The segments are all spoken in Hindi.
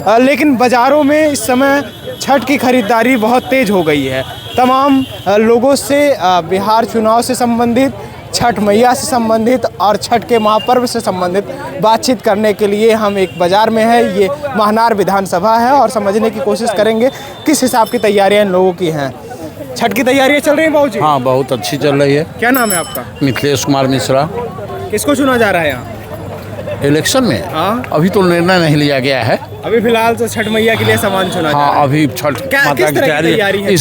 लेकिन बाज़ारों में इस समय छठ की खरीदारी बहुत तेज़ हो गई है। तमाम लोगों से बिहार चुनाव से संबंधित, छठ मैया से संबंधित और छठ के महापर्व से संबंधित बातचीत करने के लिए हम एक बाज़ार में है। ये महनार विधानसभा है और समझने की कोशिश करेंगे किस हिसाब की तैयारियां इन लोगों की हैं। छठ की तैयारियां चल रही हैं बाबूजी? हाँ, बहुत अच्छी चल रही है। क्या नाम है आपका? मिथिलेश कुमार मिश्रा। किसको चुना जा रहा है यहाँ इलेक्शन में? हाँ, अभी तो निर्णय नहीं लिया गया है। अभी फिलहाल तो छठ मैया के लिए सामान चुना जा रहा है। हाँ, अभी छठ माता की तैयारी है।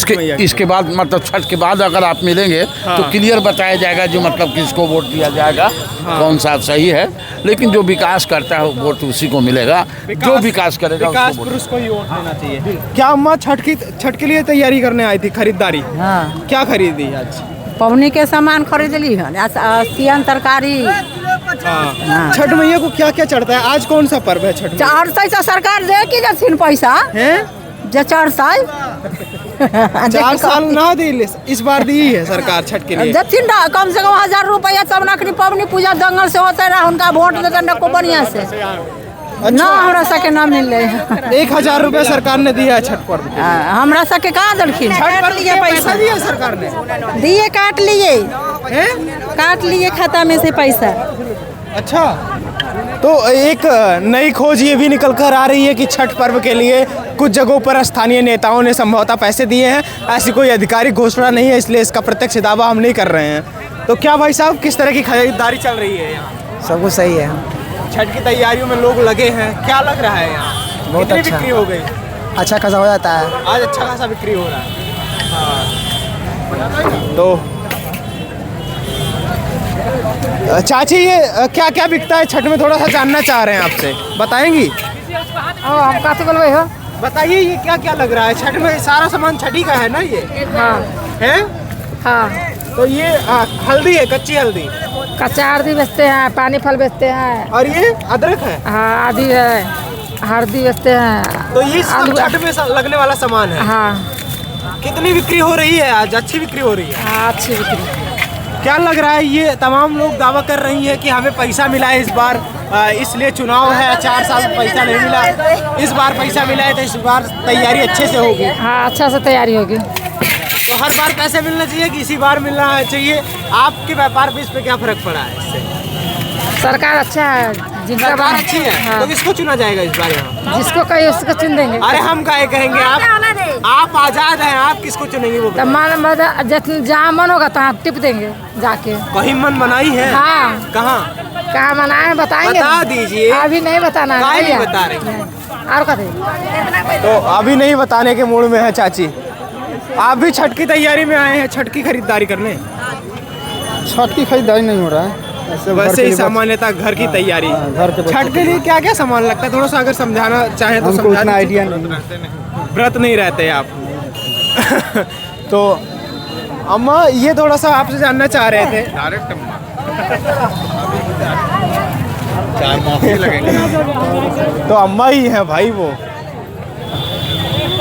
इसके बाद मतलब छठ के बाद अगर आप मिलेंगे तो क्लियर बताया जाएगा जो मतलब किसको वोट दिया जाएगा, कौन सा सही है। लेकिन जो विकास करता है वोट उसी को मिलेगा, जो विकास करेगा विकास पुरुष को ही वोट देना चाहिए। क्या अम्मा छठ के लिए तैयारी करने आई थी, खरीदारी? हाँ, क्या खरीदी आज? पवनी के सामान खरीद ली है, सियन तरकारी। हाँ। छठ मैया को क्या क्या चढ़ता है? आज कौन सा पर्व है छठ मैया? 400 सरकार दे की जथिन पैसा है जे 4 साल 4 साल ना दी, इस बार दी है सरकार छठ के लिए। जथिन कम से कम 1000 रुपया सब नखनी पवनी पूजा दंगल से होते रहा, उनका वोट देते न को बढ़िया से। ना हमरा सके ना मिले। 1000 रुपया सरकार ने दिया है छठ पर्व। हमरा सके कहाँ दलखिन? छठ पर्व के पैसा दिया सरकार ने? दिए, काट लिए खाता में से पैसा। अच्छा, तो एक नई खोज ये भी निकल कर आ रही है कि छठ पर्व के लिए कुछ जगहों पर स्थानीय नेताओं ने संभवतः पैसे दिए हैं। ऐसी कोई आधिकारिक घोषणा नहीं है, इसलिए इसका प्रत्यक्ष दावा हम नहीं कर रहे हैं। तो क्या भाई साहब, किस तरह की खरीदारी चल रही है यहाँ? सब कुछ सही है। छठ की तैयारियों में लोग लगे हैं, क्या लग रहा है यहाँ? बहुत अच्छा बिक्री हो गई? अच्छा खासा हो जाता है आज, अच्छा खासा बिक्री हो रहा है। हाँ। तो चाची, ये क्या क्या बिकता है छठ में, थोड़ा सा जानना चाह रहे हैं आपसे, बताएंगी? हम काते बोलबे हो? बताइए, ये क्या क्या लग रहा है छठ में? सारा सामान छठी का है ना ये? हाँ है। हाँ, तो ये हल्दी है, कच्ची हल्दी? कच्चा हल्दी बेचते हैं, पानी फल बेचते हैं। और ये अदरक है? हाँ, आदि है, हल्दी बेचते हैं। तो ये सब छठ में लगने वाला सामान है। हाँ। कितनी बिक्री हो रही है आज? अच्छी बिक्री हो रही है? हाँ, अच्छी बिक्री। क्या लग रहा है, ये तमाम लोग दावा कर रही है कि हमें पैसा मिला है इस बार, इसलिए चुनाव है, 4 साल पैसा नहीं मिला, इस बार पैसा मिला है तो इस बार तैयारी अच्छे से होगी? हाँ, अच्छा से तैयारी होगी। तो हर बार पैसे मिलना चाहिए कि इसी बार मिलना चाहिए? आपके व्यापार पे इस पे क्या फर्क पड़ा है इससे? सरकार अच्छा है, सरकार अच्छी है। हाँ। तो किसको चुना जाएगा इस बार यहाँ? जिसको कहीं उसको चुन देंगे। अरे हम काहे कहेंगे, आप आजाद हैं, आप किसको चुनेंगे वो? जहाँ मन होगा तहाँ टिप देंगे जाके। कहीं मन बनाई है? हाँ। कहाँ मनाए बताएंगे? बता दीजिए। अभी नहीं बताना। नहीं बता रहे और कभी तो अभी नहीं बताने के मूड में है चाची। आप भी छठ की तैयारी में आए हैं, छठ की खरीदारी करने? छठ की खरीदारी नहीं हो रहा है, वैसे ही सामान्यतः घर की तैयारी। छठ के लिए क्या क्या सामान लगता है, थोड़ा सा अगर समझाना चाहें तो समझा। उतना आइडिया नहीं। व्रत नहीं रहते आप? तो अम्मा, ये थोड़ा सा आपसे जानना चाह रहे थे। डायरेक्ट अम्मा, तो अम्मा ही है भाई वो।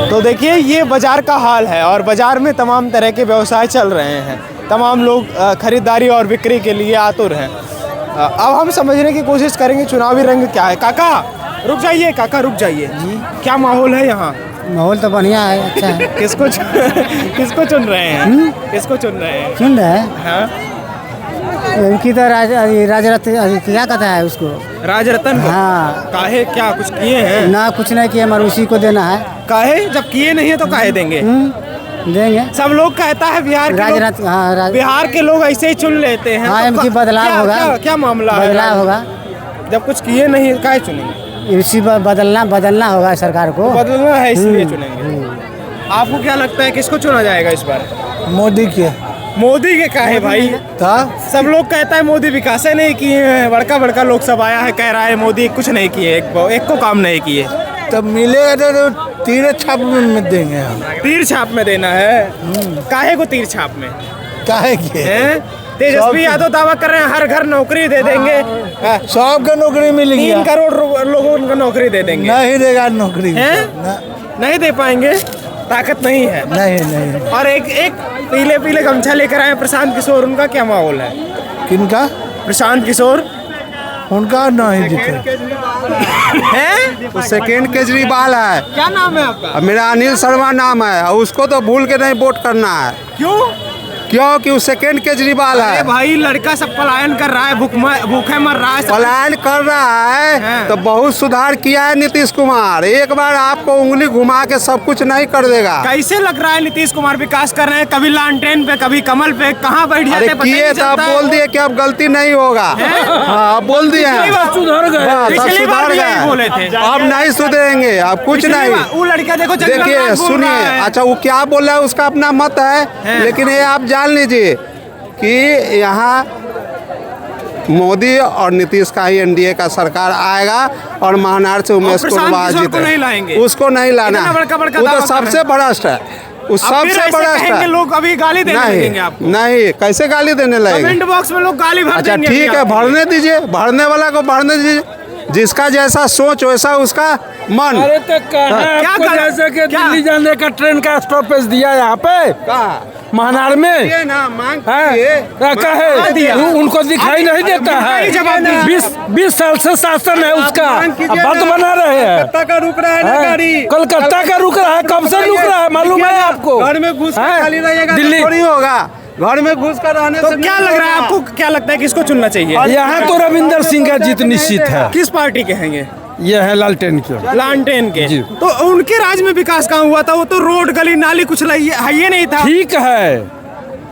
तो देखिए, ये बाजार का हाल है और बाजार में तमाम तरह के व्यवसाय चल रहे हैं। तमाम लोग खरीदारी और बिक्री के लिए आतुर हैं। अब हम समझने की कोशिश करेंगे चुनावी रंग क्या है। काका रुक जाइए, काका रुक जाइए। क्या माहौल है यहाँ? माहौल तो बढ़िया है, अच्छा है। किसको चुन रहे हैं? किसको चुन रहे हैं? सुन रहे हैं? हाँ? इनकी तो राजरत्न क्या कहता है उसको? राजरत्न को? हाँ। काहे, क्या कुछ किए हैं? ना, कुछ नहीं किया, मगर उसी को देना है। काहे, जब किए नहीं है तो काहे देंगे? देंगे। सब लोग कहता है बिहार के लोग ऐसे ही चुन लेते हैं। हाँ, इनकी बदलाव होगा। क्या मामला है? बदलाव होगा। जब कुछ किए नहीं काहे चुनेंगे? इसी पर बदलना होगा, सरकार को बदलना है, इसलिए चुनेंगे। आपको क्या लगता है किसको चुना जाएगा इस बार? मोदी के। मोदी के काहे भाई? सब लोग कहता है मोदी विकास नहीं किए हैं। बड़का बड़का लोग सब आया है, कह रहा है मोदी कुछ नहीं किए, एक को काम नहीं किए। तब मिलेगा तो तीर छाप में देंगे हम। तीर छाप में देना है? काहे को तीर छाप में? काहे के? तेजस्वी यादव दावा कर रहे हैं हर घर नौकरी दे देंगे, सबको नौकरी मिलेगी। 3 करोड़ लोगों को नौकरी दे देंगे। नहीं देगा नौकरी है? नहीं दे पाएंगे, ताकत नहीं है। नहीं। और एक पीले पीले गमछा लेकर आए प्रशांत किशोर, उनका क्या माहौल है? किनका? प्रशांत किशोर उनका नहीं जीते। हैं? तो सेकेंड केजरीवाल है। क्या नाम है आपका? मेरा अनिल शर्मा नाम है और उसको तो भूल के नहीं वोट करना है। क्यों? क्योंकि वो सेकेंड केजरीवाल अरे है। भाई लड़का सब पलायन कर रहा है, भूखे मर रहा है सब। पलायन कर रहा है हाँ। तो बहुत सुधार किया है नीतीश कुमार। एक बार आपको उंगली घुमा के सब कुछ नहीं कर देगा। कैसे लग रहा है नीतीश कुमार विकास कर रहे हैं? कभी लालटेन पे, कभी कमल पे, कहाँ बैठ जाते अरे हैं, पता ही किए नहीं तो आप चलता है। बोल दिए कि अब गलती नहीं होगा। हाँ, आप बोल दिए हैं। सुधर गए। हाँ, सब पिछली बार सुधर भी यही गए। बोले थे। अब नहीं सुधरेंगे, अब कुछ पिछली नहीं। बार वो लड़का देखो जंगल देखिए राज बोल सुनिए, रहा है। अच्छा वो क्या बोल रहा है उसका अपना मत है, लेकिन ये आप जान लीजिए कि यहाँ मोदी और नीतीश का ही एनडीए का सरकार आएगा और महानार से उमेश प्रशांत कुशवाहा किशोर को नहीं जीते। लाएंगे। उसको नहीं लाना। इतना बड़का-बड़का वो दावा तो कर रहे सबसे हैं। भ्रष्ट है, वो अब फिर सबसे ऐसे भ्रष्ट कहेंगे है। लोग, अभी गाली देने लगेंगे आपको। नहीं, कैसे गाली देने लगेंगे? कमेंट बॉक्स में लोग गाली भर अच्छा देंगे ठीक अभी है, आपको। भरने दीजिए, भरने वाला को भरने दीजिए। जिसका जैसा सोच वैसा उसका मन। अरे तो कहाँ क्या आपको कर- जैसे कि क्या? दिल्ली जाने का ट्रेन का स्टॉपेज दिया यहाँ पे कहा? महानार में ये ना मांग हैं? कीजिए। क्या कहे? उनको दिखाई नहीं देता है। जवाब दीजिए। 20 साल से शासन है उसका, मांग कीजिए अब बात ना। बना रहे हैं। कलकत्ता का रुक रहा है ना हैं? गाड़ी। कलकत्ता का रुक रहा है, कब से रुक रहा है मालूम है आपको? घर में घुस कर हैं? खाली रहिएगा तो दिल्ली थोड़ी होगा। घर में घुस कर रहने तो से क्या नहीं लग रहा है होगा। आपको? क्या लगता है किसको चुनना चाहिए? यहाँ तो रविंदर सिंह का जीत निश्चित है। किस पार्टी के हैं ये? ये है लालटेन के। लालटेन के। जी। तो उनके राज में विकास कहाँ हुआ था? वो तो रोड गली नाली कुछ है ये नहीं था। ठीक है,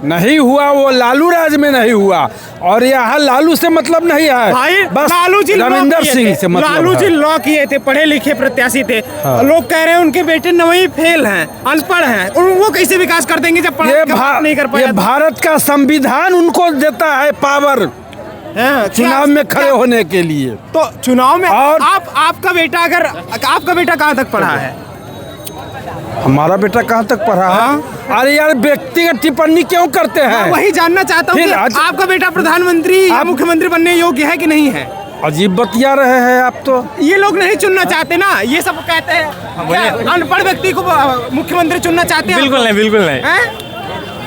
नहीं हुआ, वो लालू राज में नहीं हुआ और यहाँ लालू से मतलब नहीं है भाई बस लालू जी लॉ रविंदर किए सिंह थे। से मतलब लालू है। जी लॉ किए थे, पढ़े लिखे प्रत्याशी थे। लोग कह रहे हैं उनके बेटे 9वीं फेल हैं, अनपढ़ हैं, वो कैसे विकास कर देंगे जब पढ़ा ये लिखा बात नहीं कर ये पाया? भारत का संविधान उनको देता है पावर हैं, चुनाव में खड़े होने के लिए। तो चुनाव में और- आपका बेटा अगर आपका बेटा कहाँ तक पढ़ा है? हमारा बेटा कहाँ तक पढ़ा है? अरे यार व्यक्तिगत टिप्पणी क्यों करते मैं हैं? वही जानना चाहता हूँ फिर कि आज- आपका बेटा प्रधानमंत्री या आप- मुख्यमंत्री बनने योग्य है कि नहीं है? अजीब बतिया रहे हैं आप तो। ये लोग नहीं चुनना चाहते ना, ये सब कहते हैं क्या अनपढ़ व्यक्ति को मुख्यमंत्री चुनना चाहते हैं? बिल्कुल नहीं, बिल्कुल नहीं। हैं?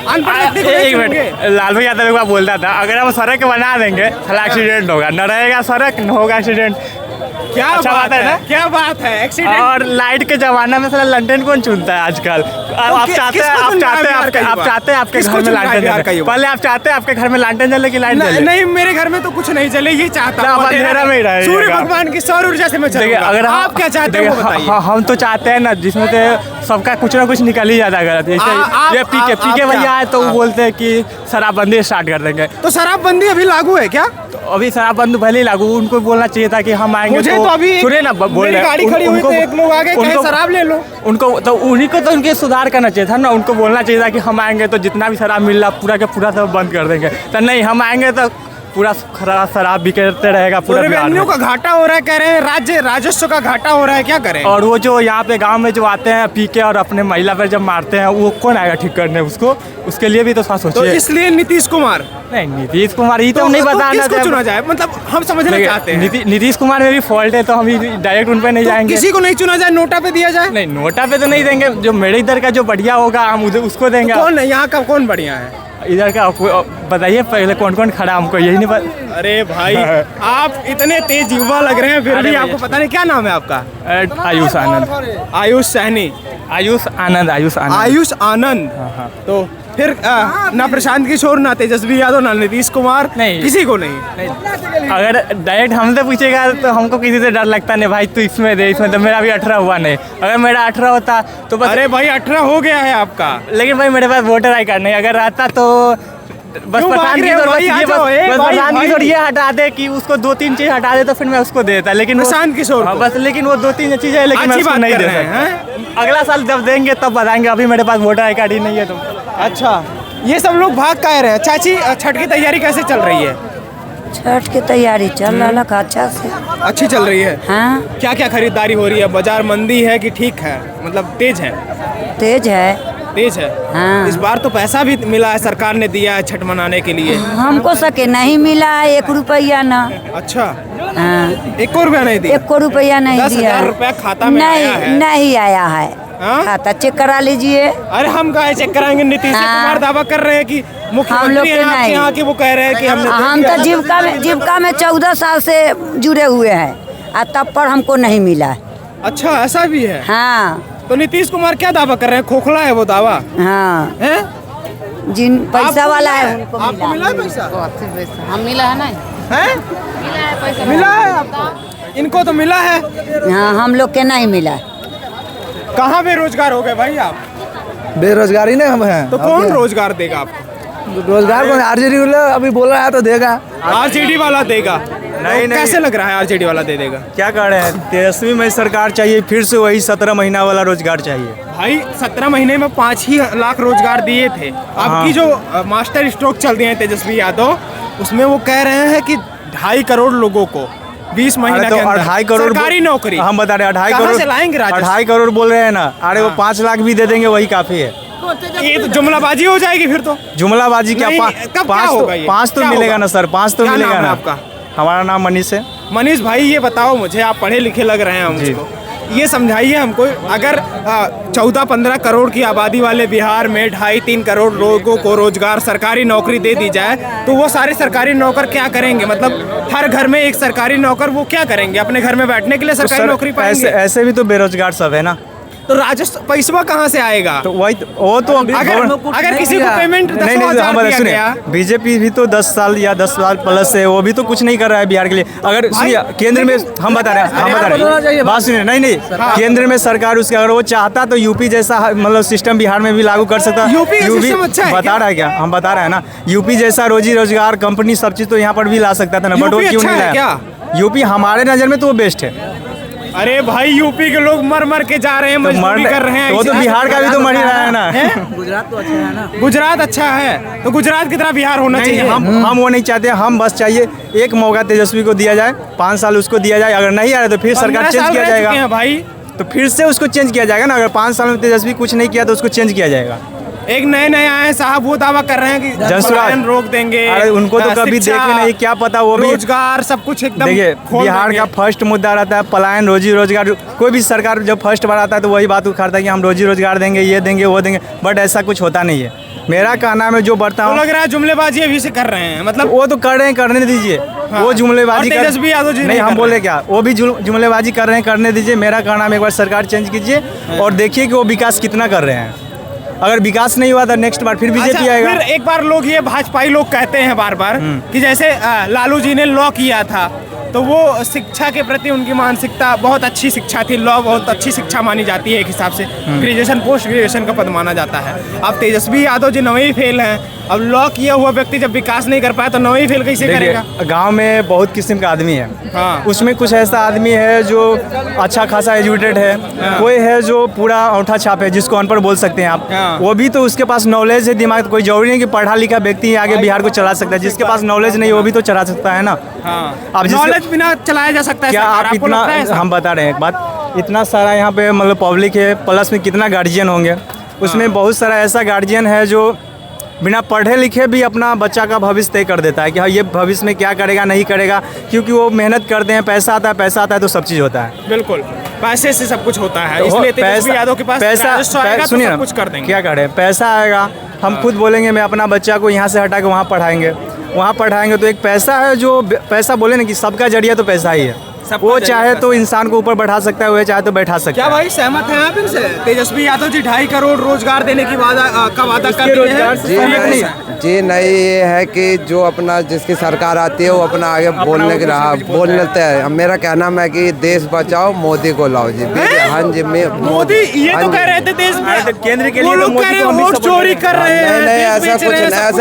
अनपढ़ व्यक्ति को नहीं एक चुनेंगे? मिनट, लालू यादव एक बार बोलता था अगर हम सड़क बना देंगे साला एक्सीडेंट होगा, न रहेगा सड़क न होगा एक्सीडेंट। क्या अच्छा बात बात है है ना? क्या बात है? एक्सीडेंट और लाइट के जमाना में साला लंटन कौन चुनता है आजकल? आप कि- चाहते किसको हैं आप चुन रहा है चाहते हैं बिहार का आप युवा? चाहते हैं आपके किसको घर में चुन रहा है लालटेन बिहार का जले? युवा? पहले आप चाहते हैं आपके घर में लालटेन जले कि लाइट जले? नहीं, मेरे घर में तो कुछ नहीं चले, ये चाहता ना, हूँ अंधेरा में ही रहेगा। सूर्य भगवान की सौर ऊर्जा से मैं देखिए चलूंगा। अगर आप क्या चाहते हैं वो बताइए। हम तो चाहते हैं ना जिसमें से सबका कुछ ना कुछ निकल ही जाता गलत। जैसे आप- ये पीके आप पीके भैया क्या- आए तो वो बोलते हैं कि शराबबंदी स्टार्ट कर देंगे। तो शराबबंदी अभी लागू है क्या? तो अभी शराबबंदी पहले ही लागू, उनको बोलना चाहिए था कि हम आएंगे मुझे तो अभी सुनिए ना बोल मेरी रहे हैं, गाड़ी खड़ी हुई उनको- तो एक लोग आगे कहे उनको- शराब ले लो। उनको तो उन्हीं को तो उनके सुधार करना चाहिए था ना, उनको बोलना चाहिए था कि हम आएंगे तो जितना भी शराब मिल रहा पूरा का पूरा सब बंद कर देंगे। तो नहीं, हम आएंगे तो पूरा खराब शराब बिकते रहेगा पूरा बिहार रेवेन्यू में। का घाटा हो रहा है, कह रहे हैं राज्य राजस्व का घाटा हो रहा है, क्या करें? और वो जो यहाँ पे गांव में जो आते हैं पी के और अपने महिला पर जब मारते हैं वो कौन आएगा ठीक करने उसको? उसके लिए भी तो थोड़ा तो सोचिए। इसलिए नीतीश कुमार नहीं, नीतीश कुमार ही तो नहीं बताना किसको चुना जाए? मतलब हम समझना चाहते हैं। नीतीश कुमार में भी फॉल्ट है तो हम डायरेक्ट उन पे नहीं तो जाएंगे। किसी को नहीं चुना जाए, नोटा पे दिया जाए? नहीं, नोटा पे तो नहीं देंगे, जो मेरे इधर का जो बढ़िया होगा हम उसको देंगे। कौन है यहाँ का, कौन बढ़िया है? इधर का बताइए पहले कौन कौन खड़ा, हमको यही नहीं पता। अरे भाई आप इतने तेज युवा लग रहे हैं फिर अरे भी भैया। आपको पता नहीं क्या नाम है आपका? आयुष आनंद। आयुष सहनी। आयुष आनंद। आयुष आनंद। आयुष आनंद। तो फिर ना प्रशांत किशोर, ना तेजस्वी यादव, ना नीतीश कुमार, नहीं। किसी को नहीं। अगर डायरेक्ट हमसे पूछेगा तो हमको किसी से डर लगता नहीं भाई तू इसमें दे इसमें, तो मेरा भी 18 हुआ नहीं। अगर मेरा 18 होता तो बस। अरे भाई 18 हो गया है आपका। लेकिन भाई मेरे पास वोटर आई कार्ड नहीं, अगर रहता तो बस क्यों भाग प्रधान रहे की हो बस भाई? ये आ बस जाओ, ए बस भाई, प्रधान की भाई। ये हटा दे कि उसको 2-3 चीज हटा दे तो फिर मैं उसको देता, लेकिन प्रशांत किशोर हाँ, को। बस लेकिन वो 2-3 चीजें है लेकिन मैं अच्छी उसको बात नहीं कर दे रहे हैं, सकता। अगला साल जब देंगे तब बताएंगे, अभी मेरे पास वोटर आई कार्ड ही नहीं है तो। अच्छा, ये सब लोग भाग का रहे हैं। चाची छठ की तैयारी कैसे चल रही है? छठ की तैयारी चल रहा है अच्छा से। अच्छी चल रही है। हाँ क्या क्या खरीदारी हो रही है? बाजार मंदी है कि ठीक है, मतलब तेज है? तेज है। तेज है। हाँ। इस बार तो पैसा भी मिला है, सरकार ने दिया है छठ मनाने के लिए। हमको सके नहीं मिला है 1 रुपया ना। अच्छा, हाँ 1 रुपया नहीं दिया? 1 रुपया नहीं 10,000 दिया है। रुपया खाता में नहीं आया है। नहीं आया है। हाँ? खाता चेक करा लीजिए। अरे हम कहाँ चेक कराएंगे? नीतीश हाँ। कुमार दावा कर रहे हैं कि हम लोग मुख्यमंत्री के हैं आपके नहीं। यहाँ के, वो कह रहे हैं कि हम तो जीविका में 14 साल से जुड़े हुए हैं और तब पर हमको नहीं मिला। अच्छा, ऐसा भी है। हाँ तो नीतीश कुमार क्या दावा कर रहे हैं? खोखला है वो दावा हाँ, है? जिन पैसा वाला है उनको आपको मिला मिला। है पैसा? हम मिला है नहीं, है? मिला है पैसा, मिला है आपको? इनको तो मिला है। हाँ, हम लोग के नहीं मिला। कहाँ बेरोजगार हो गए भाई आप? बेरोजगारी नहीं हम हैं। तो कौन रोजगार देगा आपको? रोजगार कौन? आरजेडी अभी बोल रहा है तो देगा। आरजेडी वाला देगा? नहीं, तो कैसे लग रहा है आरजेडी वाला दे देगा? क्या कह रहे हैं, तेजस्वी में सरकार चाहिए, फिर से वही 17 महीना वाला रोजगार चाहिए। भाई 17 महीने में 5 ही लाख रोजगार दिए थे। आपकी जो मास्टर स्ट्रोक चल रही है तेजस्वी यादव, उसमें वो कह रहे हैं कि 2.5 करोड़ लोगों को 20 महीना तो के अंदर 2.5 करोड़ सरकारी नौकरी। हम बता रहे हैं 2.5 कहाँ करोड़ से लाएंगे राजस्व? 2.5 करोड़ बोल रहे हैं ना, अरे वो 5 लाख भी दे देंगे वही काफी है। ये तो जुमलाबाजी हो जाएगी फिर तो। जुमलाबाजी क्या? नहीं, कब क्या 5 होगा ये? 5 तो क्या मिलेगा होगा? ना सर, 5 तो क्या मिलेगा नाम है ना। आपका? हमारा नाम मनीष है। मनीष भाई, ये बताओ मुझे, आप पढ़े लिखे लग रहे हैं हमको, ये समझाइए हमको, अगर 14-15 करोड़ की आबादी वाले बिहार में 2.5-3 करोड़ लोगों को रोजगार, सरकारी नौकरी दे दी जाए, तो वो सारे सरकारी नौकर क्या करेंगे? मतलब हर घर में एक सरकारी नौकर, वो क्या करेंगे? अपने घर में बैठने के लिए सरकारी नौकरी पाएंगे? ऐसे भी तो बेरोजगार सब है ना, तो राजस्व पैसा कहाँ से आएगा? तो वही वो तो अगर किसी को पेमेंट 10,000 दिया गया, बीजेपी भी तो 10 साल या 10 साल प्लस है, वो भी तो कुछ नहीं कर रहा है बिहार के लिए। अगर सुनिए, केंद्र में हम बता रहे हैं, बात सुनिए, नहीं केंद्र में सरकार उसके, अगर वो चाहता तो यूपी जैसा मतलब सिस्टम बिहार में भी लागू कर सकता। यूपी अच्छा है, बता रहा है क्या? हम बता रहे हैं ना, यूपी जैसा रोजी रोजगार कंपनी सब चीज तो यहाँ पर भी ला सकता था ना, बट वो क्यों नहीं लाया? यूपी हमारे नजर में तो वो बेस्ट है। अरे भाई, यूपी के लोग मर मर के जा रहे हैं, मजदूरी कर रहे हैं। वो तो बिहार का भी तो मर ही रहा है ना। गुजरात तो अच्छा है ना। गुजरात अच्छा है, तो गुजरात की तरह बिहार होना चाहिए। हम वो नहीं चाहते, हम बस चाहिए एक मौका तेजस्वी को दिया जाए, 5 साल उसको दिया जाए, अगर नहीं आ रहा तो फिर सरकार चेंज किया जाएगा भाई, तो फिर से उसको चेंज किया जाएगा ना। अगर 5 साल में तेजस्वी कुछ नहीं किया तो उसको चेंज किया जाएगा। एक नए आए साहब, वो दावा कर रहे हैं कि पलायन रोक देंगे। अरे उनको तो कभी देखे नहीं, क्या पता वो भी रोजगार सब कुछ एकदम। देखिए, बिहार का फर्स्ट मुद्दा रहता है पलायन, रोजी रोजगार। कोई भी सरकार जब फर्स्ट बार आता है तो वही बात उखाड़ता है कि हम रोजी रोजगार देंगे, ये देंगे, वो देंगे, बट ऐसा कुछ होता नहीं है। मेरा कहना में जो बढ़ता तो हूँ, लग रहा है जुमलेबाजी अभी से कर रहे हैं, मतलब वो तो कर रहे हैं, करने दीजिए। वो जुमलेबाजी कर, तेजस्वी यादव जी नहीं, हम बोले क्या, वो भी जुमलेबाजी कर रहे हैं, करने दीजिए। मेरा कहना में एक बार सरकार चेंज कीजिए और देखिए कि वो विकास कितना कर रहे हैं। अगर विकास नहीं हुआ तो नेक्स्ट बार फिर बीजेपी आएगा। फिर एक बार लोग ये भाजपाई लोग कहते हैं बार बार कि जैसे लालू जी ने लॉ किया था, तो वो शिक्षा के प्रति उनकी मानसिकता बहुत अच्छी शिक्षा थी। लॉ बहुत अच्छी शिक्षा मानी जाती है एक हिसाब से, ग्रेजुएशन पोस्ट ग्रेजुएशन का पद माना जाता है। अब तेजस्वी यादव जी 9वीं फेल हैं, अब लॉ किया हुआ व्यक्ति जब विकास नहीं कर पाया तो 9वीं फेल कैसे करेगा? गांव में बहुत किस्म का आदमी है, हाँ। उसमें कुछ ऐसा आदमी है जो अच्छा खासा एजुकेटेड है, कोई है जो पूरा औंठा छाप है, जिसको अनपढ़ बोल सकते हैं आप, वो भी तो उसके पास नॉलेज है, दिमाग। तो कोई जरूरी नहीं कि पढ़ा लिखा व्यक्ति आगे बिहार को चला सकता है। जिसके पास नॉलेज नहीं वो भी तो चला सकता है ना। अब नॉलेज बिना चलाया जा सकता है? क्या आप इतना, हम बता रहे हैं एक बात, इतना सारा यहाँ पे मतलब पब्लिक है, प्लस में कितना गार्जियन होंगे, उसमें बहुत सारा ऐसा गार्जियन है जो बिना पढ़े लिखे भी अपना बच्चा का भविष्य तय कर देता है कि हाँ ये भविष्य में क्या करेगा नहीं करेगा, क्योंकि वो मेहनत करते हैं, पैसा आता है तो सब चीज़ होता है। बिल्कुल, पैसे से सब कुछ होता है, इसलिए तेजस्वी यादव के पास पैसा, सुनिए कुछ कर देंगे। क्या करें, पैसा आएगा, हम खुद बोलेंगे मैं अपना बच्चा को यहाँ से हटा के वहाँ पढ़ाएंगे, तो एक पैसा है जो पैसा बोले ना कि सबका जरिया तो पैसा ही है। वो चाहे तो इंसान को ऊपर बढ़ा सकता है, वो चाहे तो बैठा सकता है। क्या भाई सहमत हैं आप इनसे? तेजस्वी यादव जी 2.5 करोड़ रोजगार देने की वादा कर रहे हैं। जी नहीं, ये है कि जो अपना जिसकी सरकार आती है वो अपना आगे बोलने की रहा बोल लेते हैं। मेरा कहना है कि देश बचाओ मोदी को लाओ जी। हाँ जी, मोदी ये तो कह रहे थे देश में केंद्र के लिए वोट चोरी कर रहे हैं। नहीं, ऐसा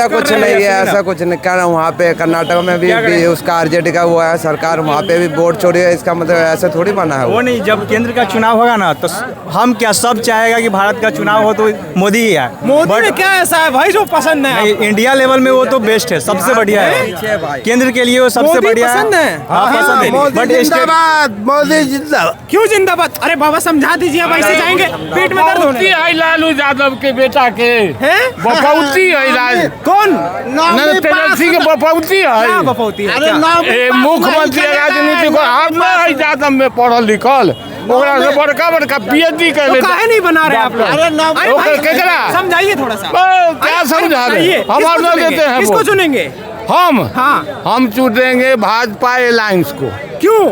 कुछ नहीं है, ऐसा कुछ नहीं कर। वहाँ पे कर्नाटक में भी उसका आरजेडी का वो है सरकार, वहाँ पे भी वोट चोरी है, इसका मतलब ऐसा थोड़ी बना है। वो नहीं, जब केंद्र का चुनाव होगा ना तो हम क्या सब चाहेगा कि भारत का चुनाव हो तो मोदी ही है। मोदी में क्या ऐसा है भाई जो पसंद है? इंडिया लेवल में वो तो बेस्ट है, सबसे बढ़िया है केंद्र के लिए, वो सबसे बढ़िया पसंद है। पसंद है, बट जिंदाबाद मोदी जिंदाबाद। क्यों जिंदाबाद? अरे बाबा समझा दीजिए, अब ऐसे जाएंगे पेट में दर्द होने है। लालू यादव के बेटा के बपौती है। कौन? तेजस्वी के बपौती है। बपौती है? मुख्यमंत्री राजनीति को यादव में पढ़ल लिखल ओकरा से बड़का बड़का PhD कर तो लेते काहे नहीं बना रहे आप लोग? अरे ना, अरे ओकर भाई, केकरा? समझाइए थोड़ा सा। क्या समझा रहे हैं? हम किसको ना चुनेंगे? देते हैं किसको वोट। चुनेंगे? हम हम चुनेंगे भाजपा अलायंस को। क्यों?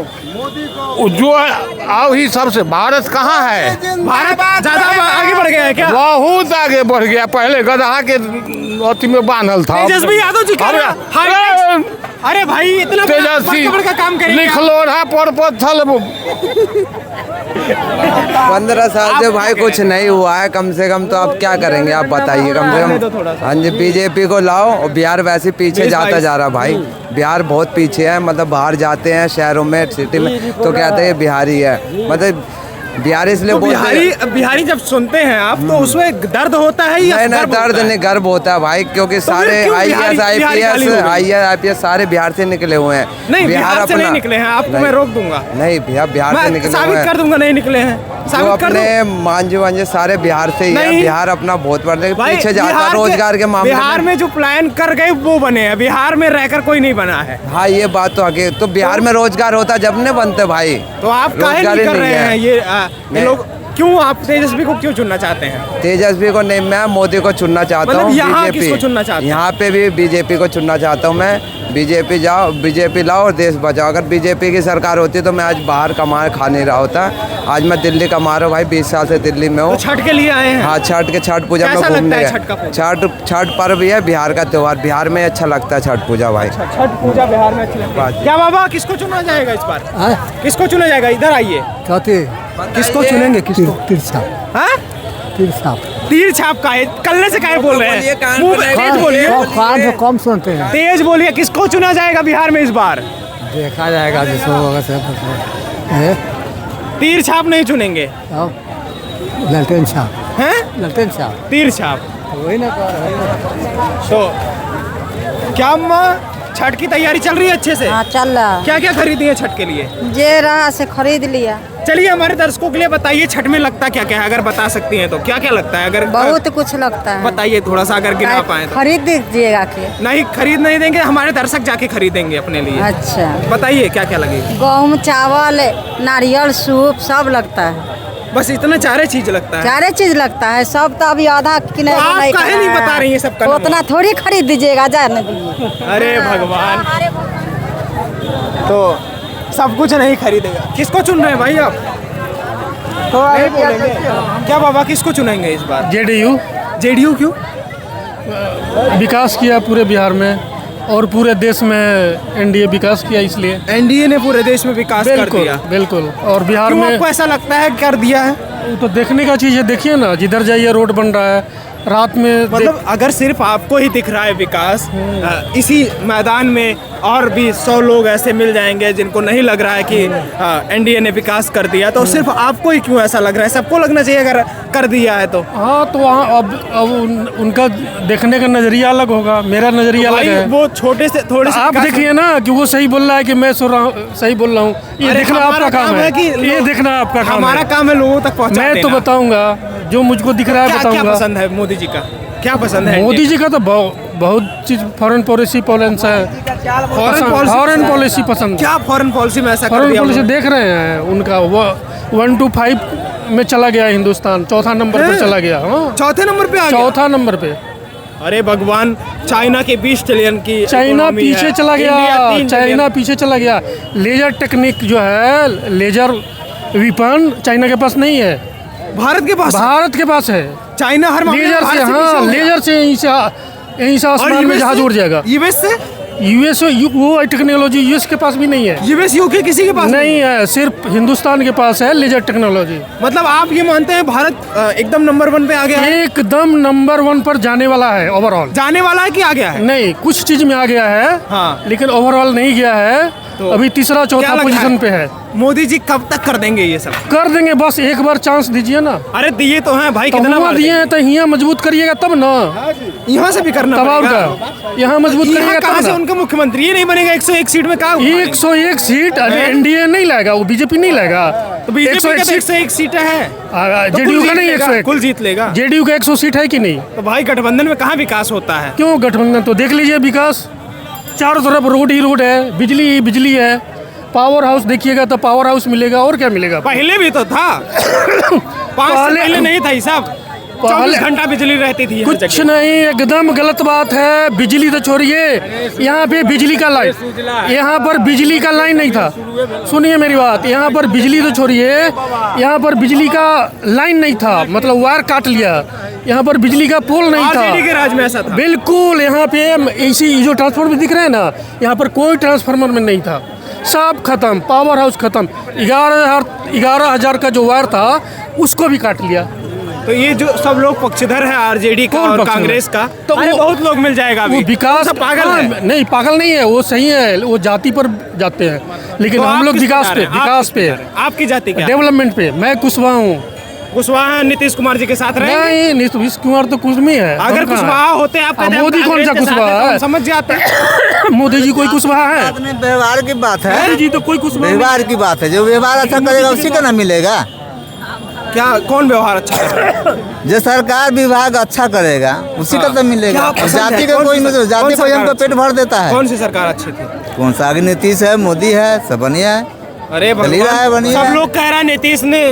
जो अभी सबसे भारत कहाँ है? भारत ज्यादा आगे बढ़ गया है क्या? बहुत आगे बढ़ गया। पहले गधा के अथी में बांधल था। तेजस्वी यादव जी कह रहे हैं, अरे भाई इतना तेजस्वी बड़ा काम करेंगे लिख आप? लो रहा पर पत्थर 15 साल से भाई कुछ नहीं हुआ है, कम से कम तो आप क्या करेंगे आप बताइए। कम से कम हाँ जी बीजेपी को लाओ। और बिहार वैसे पीछे जाता जा रहा भाई, बिहार बहुत पीछे है। मतलब बाहर जाते हैं शहरों में सिटी में तो कहते हैं बिहारी है, मतलब बिहारी इसलिए तो बोलते बिहारी जब सुनते हैं आप तो उसमें दर्द होता है या नहीं गर्व दर्द होता है? नहीं गर्व होता है भाई, क्योंकि सारे क्यों IAS बिहारी गाली हो गई? IPS सारे बिहार से निकले हुए हैं। नहीं बिहार से नहीं निकले हैं, आपको मैं रोक दूंगा। नहीं भैया बिहार से मैं निकले हुए साबित हैं। कर दूंगा नहीं निकले हैं, जो साबित कर अपने दूं। मांझे वांझे सारे बिहार से ही है। नहीं। बिहार अपना बहुत बड़े भाई, पीछे जाता बिहार है रोजगार के मामले बिहार में जो प्लान कर गए वो बने हैं, बिहार में रहकर कोई नहीं बना है। हाँ ये बात तो आगे तो बिहार में रोजगार होता जब नहीं बनते भाई। तो आप काहे रोजगार नहीं ही कर रहे है। हैं ये लोग? क्यों आप तेजस्वी को क्यों चुनना चाहते हैं? तेजस्वी को नहीं, मैं मोदी को चुनना चाहता मतलब हूँ। यहाँ किसको चुनना चाहते हैं? यहाँ पे भी बीजेपी को चुनना चाहता हूँ मैं। बीजेपी जाओ, बीजेपी लाओ और देश बचाओ। अगर बीजेपी की सरकार होती तो मैं आज बाहर खा नहीं रहा होता। आज मैं दिल्ली कमा रहा हूँ भाई, 20 साल से दिल्ली में हूँ। तो छठ के लिए आए हैं? हाँ छठ पूजा में कैसा लगता घूमने है गए। छठ का पूजा? छठ पर्व भी है बिहार का त्योहार, बिहार में अच्छा लगता है छठ पूजा भाई। छठ पूजा बिहार में अच्छी लगती है। क्या बाबा किसको चुना जाएगा इस बार? किसको चुना जाएगा? इधर आइए। किसको चुनेंगे? किसको? हाँ? तीर छाप का है, कल्ले से काहे बोल रहे हैं? मुंह में तेज बोलिए, कम सुनते हैं। तेज बोलिए। किसको चुना जाएगा बिहार में इस बार? देखा जाएगा जिसको होगा सब। तीर छाप नहीं चुनेंगे ललटेन छाप हैं? ललटेन छाप तीर छाप। वही ना तो क्या अम्मा छठ की तैयारी चल रही है अच्छे से? हाँ चल रहा। क्या क्या खरीदी है छठ के लिए? जे रहा से खरीद लिया। चलिए हमारे दर्शकों के लिए बताइए छठ में लगता क्या क्या है, अगर बता सकती हैं तो क्या क्या लगता है? अगर बहुत कुछ लगता है। बताइए थोड़ा सा अगर गिना पाए तो। खरीद दीजिएगा के? नहीं खरीद नहीं देंगे, हमारे दर्शक जाके खरीदेंगे अपने लिए। अच्छा बताइए क्या क्या लगेगा? गेहूँ चावल नारियल सूप सब लगता है। बस इतना चारे चीज लगता है? सारे चीज लगता है सब। तो अभी आधा किने तो आप काहे नहीं बता रही हैं सब का? उतना थोड़ी खरीद दीजिएगा, जाने दीजिए। अरे भगवान, तो सब कुछ नहीं खरीदेगा। किसको चुन रहे हैं भाई आप? नहीं बोलेंगे क्या बाबा? किसको चुनेंगे इस बार? JDU। JDU क्यों? विकास किया पूरे बिहार में और पूरे देश में NDA विकास किया, इसलिए NDA ने पूरे देश में विकास कर दिया। बिल्कुल। और बिहार क्यों में आपको ऐसा लगता है कर दिया है? वो तो देखने का चीज़ है, देखिए ना जिधर जाइए रोड बन रहा है रात में। मतलब अगर सिर्फ आपको ही दिख रहा है विकास, इसी मैदान में और भी 100 लोग ऐसे मिल जाएंगे जिनको नहीं लग रहा है कि NDA ने विकास कर दिया, तो सिर्फ आपको ही क्यों ऐसा लग रहा है? सबको लगना चाहिए अगर कर दिया है तो। हाँ तो वहाँ अब उनका देखने का नज़रिया अलग होगा, मेरा नज़रिया अलग है। वो छोटे से थोड़े से आप देखिए ना कि वो सही बोल रहा है कि मैं सही बोल रहा हूँ। ये देखना आपका काम है कि ये देखना आपका काम है। हमारा काम है लोगों तक पहुँचाना। मैं तो बताऊंगा जो मुझको दिख रहा है, बताऊंगा। क्या पसंद है मोदी जी का? क्या पसंद है? मोदी जी का तो बहुत चीज फॉरेन पॉलिसी फॉरेन पॉलिसी पसंद। क्या फॉरेन पॉलिसी में ऐसा? फॉरेन पॉलिसी देख रहे हैं उनका, वो 1 to 5 में चला गया हिंदुस्तान, चौथा नंबर पर चला गया। चौथे नंबर पे आ गया? चौथा नंबर पे। अरे भगवान, चाइना के 20 ट्रिलियन की चाइना पीछे चला गया, चाइना पीछे चला गया। लेजर टेक्निक जो है, लेजर विपन चाइना के पास नहीं है, भारत के पास है। चाइना हर लेजर से, हाँ लेजर से यहीं से आसमान में जहाज उड़ जाएगा। यूएस से? यूएस वो टेक्नोलॉजी यूएस के पास भी नहीं है। यूएस यूके किसी के पास नहीं है, सिर्फ हिंदुस्तान के पास है लेजर टेक्नोलॉजी। मतलब आप ये मानते हैं भारत एकदम नंबर 1 पे आ गया है? एकदम नंबर 1 पर जाने वाला है। ओवरऑल जाने वाला है कि आ गया है? नहीं, कुछ चीज में आ गया है। हाँ। लेकिन ओवरऑल नहीं गया है। तो अभी तीसरा चौथा पोजीशन पे है। मोदी जी कब तक कर देंगे ये सब? कर देंगे, बस एक बार चांस दीजिए ना। अरे दिए तो हैं भाई, कितना बार दिए हैं? तो यहाँ मजबूत करिएगा तब ना, यहाँ से भी करना पड़ेगा। यहाँ मजबूत करिएगा कहाँ से उनका मुख्यमंत्री नहीं बनेगा? 101 सीट में कहाँ? 101 सीट NDA नहीं लाएगा, वो बीजेपी नहीं लाएगा। तो बीजेपी का 101 सीट है, JDU का नहीं 101 कुल जीत लेगा। JDU का 100 सीट है कि नहीं? तो भाई गठबंधन में कहाँ विकास होता है? क्यों गठबंधन? तो देख लीजिए विकास, चारों तरफ रोड ही रोड है, बिजली ही बिजली है, पावर हाउस देखिएगा तो पावर हाउस मिलेगा, और क्या मिलेगा? पहले भी तो था 5 साल पहले नहीं था ये सब, 24 घंटा बिजली रहती थी। कुछ नहीं, एकदम गलत बात है। बिजली तो छोड़िए, यहाँ पे बिजली का लाइन, यहाँ पर बिजली का लाइन नहीं था। सुनिए मेरी बात, यहाँ पर बिजली तो छोड़िए, यहाँ पर बिजली का लाइन नहीं था, मतलब वायर काट लिया। यहाँ पर बिजली का पोल नहीं था। आरजेडी के राज में ऐसा था। बिल्कुल, यहाँ पे ऐसी जो ट्रांसफार्मर दिख रहे हैं ना, यहाँ पर कोई ट्रांसफार्मर में नहीं था, सब खत्म, पावर हाउस खत्म। 11,000 का जो वायर था उसको भी काट लिया। तो ये जो सब लोग पक्षधर है आरजेडी का और कांग्रेस का, तो अरे बहुत लोग मिल जाएगा अभी। वो विकास पागल है? नहीं, पागल नहीं है, वो सही है, वो जाति पर जाते हैं, लेकिन तो हम लोग विकास पे, आपकी जाति क्या? डेवलपमेंट पे। मैं कुशवाहा हूँ। कुशवाहा नीतीश कुमार जी के साथ रहे? नहीं, नीतीश कुमार तो कुछ नहीं है। अगर कुशवाहा होते आप मोदी कौन सा कुशवाहा है? समझ जाते। मोदी जी कोई कुशवाहा है? अपने व्यवहार की बात है, मोदी जी तो कोई कुशवाहा नहीं। व्यवहार की बात है, जो व्यवहार अच्छा करेगा उसी का ना मिलेगा। क्या, कौन व्यवहार अच्छा करेगा? जो सरकार विभाग अच्छा करेगा उसी का तो मिलेगा। जाति का कोई मतलब, जाति कोई हमको पेट भर देता है। कौन सी सरकार अच्छी थी? कौन सा? आगे नीतीश है, मोदी है, सब बढ़िया है। अरे भगवान, सब लोग कह रहा है नीतीश ने।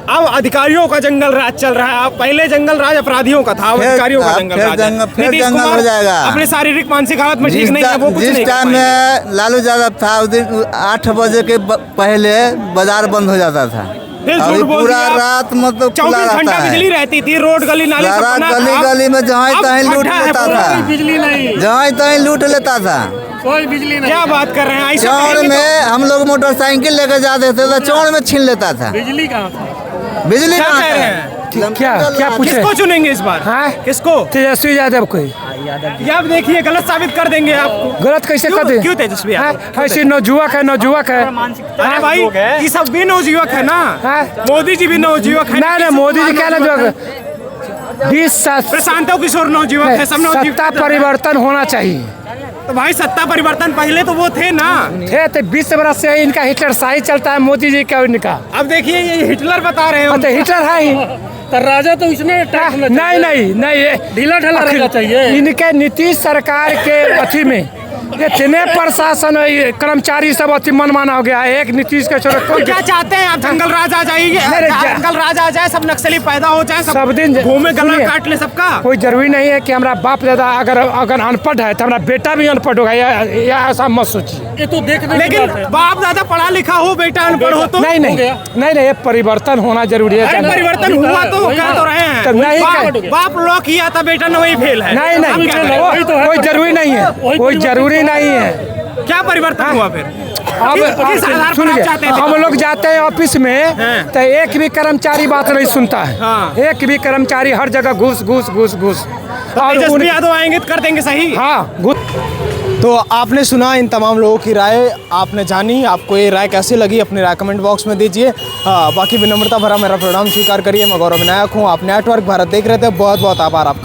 अब अधिकारियों का जंगल राज चल रहा है। अब पहले जंगल राज अपराधियों का था, अब अधिकारियों का जंगल राज है। फिर जंगल हो जाएगा। अपने शारीरिक मानसिक हालत में ठीक नहीं है, वो कुछ नहीं। जिस टाइम में लालू यादव था उस दिन 8 बजे के पहले बाजार बंद हो जाता था। अभी पूरा रात मतलब 24 घंटा बिजली रहती थी, रोड गली नाली गली में जहाँ तहीं लूट लेता था, बिजली नहीं, जहाँ तहीं लूट लेता था। कोई बिजली नहीं। क्या बात कर रहे हैं? चौड़ में हम लोग मोटरसाइकिल लेकर जाते थे तो चौड़ में छीन लेता था। बिजली कहाँ था? बिजली क्या कह रहे हैं? क्या पूछे? किसको चुनेंगे इस बार? हाँ? किसको? तेजस्वी यादव को। ये आप देखिए, गलत साबित कर देंगे आपको। गलत कैसे कर दें? क्यों तेजस्वी यादव? ऐसे नौजुवक है। अरे भाई, ये सब भी नवजुवक है ना। मोदी जी भी नवजुवक है। नहीं, मोदी जी क्या नवजुवक? 20 साल प्रशांत किशोर नवजुवक है, सब नवजुवक। सत्ता परिवर्तन होना चाहिए। तो भाई सत्ता परिवर्तन पहले तो वो थे ना। थे तो 20 वर्ष से इनका हिटलर शाही चलता है, मोदी जी का इनका। अब देखिए, ये हिटलर बता रहे हैं। तो हिटलर है ही। तो राजा तो इसने नहीं ढीला ढाला रहना चाहिए। इनके नीतीश सरकार के अथी में इतने प्रशासन कर्मचारी सब अति मनमाना हो गया है। एक नीतीश के छोड़ क्या चाहते हैं आप? जंगल राज आ जाइए, जंगल राज आ जाए, सब नक्सली पैदा हो जाए, सब दिन घूमे गला काट ले सबका। कोई जरूरी नहीं है कि हमारा बाप दादा अगर अनपढ़ है तो हमारा बेटा भी अनपढ़ होगा, या ऐसा मत सोचिए। ये तो देखने, लेकिन बाप दादा पढ़ा लिखा हो, बेटा अनपढ़ हो तो नहीं, ये परिवर्तन होना जरूरी है। परिवर्तन हुआ तो कह तो रहे हैं। बाप लॉ किया था, बेटा ने वही फेल है। नहीं, कोई जरूरी नहीं है, कोई जरूरी नहीं है। क्या परिवर्तन हुआ फिर? अब सुनिए, हम लोग जाते हैं ऑफिस में तो एक भी कर्मचारी बात नहीं सुनता है। एक भी कर्मचारी हर जगह घूस। और तेजस्वी यादव आएंगे तो कर देंगे सही। हाँ, तो आपने सुना इन तमाम लोगों की राय, आपने जानी। आपको ये राय कैसी लगी अपनी राय कमेंट बॉक्स में दीजिए। बाकी विनम्रता भरा मेरा प्रणाम स्वीकार करिए। मैं गौरव विनायक हूँ, आप नेटवर्क भारत देख रहे थे। बहुत बहुत आभार आपका।